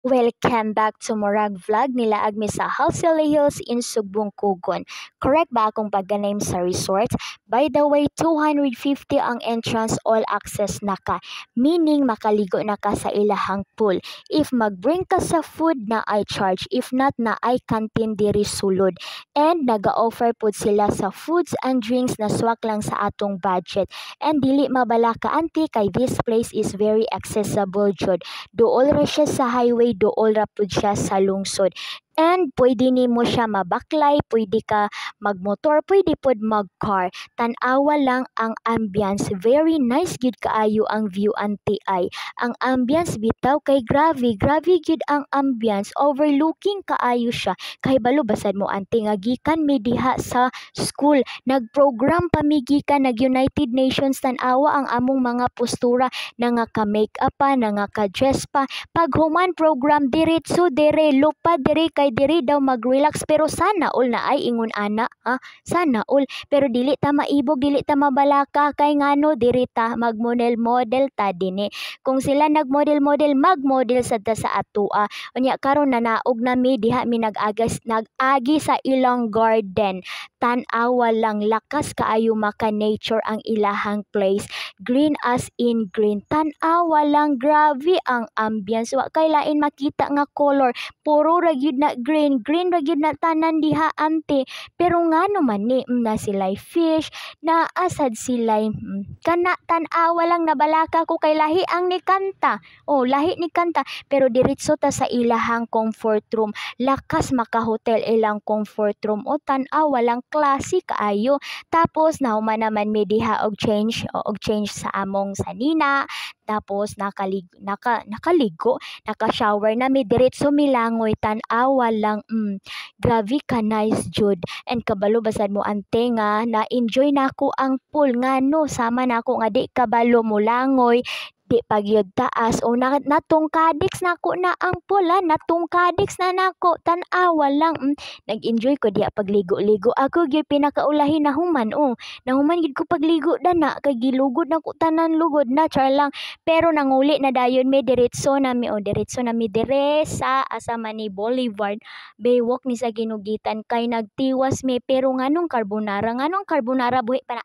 Welcome back to Morag Vlog nila Agmi sa Halsey Hills in Sugbong Kugon. Correct ba akong pagganame sa resort? By the way, 250 ang entrance, all access na ka. Meaning makaligo na ka sa ilahang pool. If magbring ka sa food na ay charge, if not na ay canteen diri sulod. And naga-offer pud sila sa foods and drinks na swak lang sa atong budget. And dili mabala ka anti kay this place is very accessible jud. Duol ra siya sa highway, duol ra pud siya sa lungsod. And pwede nimo siya mabaklay, pwede ka magmotor, pwede pod magcar. Tan-awa lang ang ambience. Very nice gid kaayo ang view anti ay. Ang ambience bitaw kay grabe gid ang ambience. Overlooking kaayo siya. Kay balo basad mo anti nga gikan mi diha sa school. Nagprogram pamigikan nag United Nations tan-awa ang among mga postura na nga ka-makeup pa, na nga ka-dress pa. Pag human program diretso dire, lupa dire kay diri daw mag-relax pero sana all na ay ingon ana ha. Sana all pero dili ta maibog, dili ta mabalaka kay ngano diri ta magmodel-model ta dinhi. Kung sila nagmodel-model, magmodel sad ta sa atua. Unya karon nanaog na mi diha mi nag-agi sa ilang garden. Tan-awa lang, lakas kaayo maka nature ang ilahang place. Green as in green. Tan-awa lang, grabe ang ambience. Wa kay lain makita nga color. Puro ra gyud na green. Green ra gyud na tanan diha ante. Pero ngano man ni na sila'y fish, na asad sila'y kana tan-awa lang nabalaka ko kay lahi ang ni kanta. Oh, lahi ni kanta. Pero diretso ta sa ilahang comfort room. Lakas maka-hotel ilang comfort room. O tan-awa lang, classic kaayo. Tapos nahuman naman mi diha og change sa among sanina. Tapos nakaligo, naka-shower na mi diretso milangoy, tan-awa lang. Grabe ka nice jud. And kabalo basad mo ante nga na-enjoy nako ang pool ngano sama nako nga di kabalo mo langoy, di pagyud taas o natungkadix nako na ang pool ha, natungkadix na nako, tan-awa lang. Nag-enjoy ko diha pagligo-ligo. Ako gyud pinakaulahi nahuman nahuman gid ko pagligo dana kay gilugod nako tanan lugod na char lang. Pero nanguli na dayon mi diretso na mi dire sa asa man ni Boulevard. Baywalk ni sa ginugitan kay nagtiwas mi pero nganong carbonara buhi pa na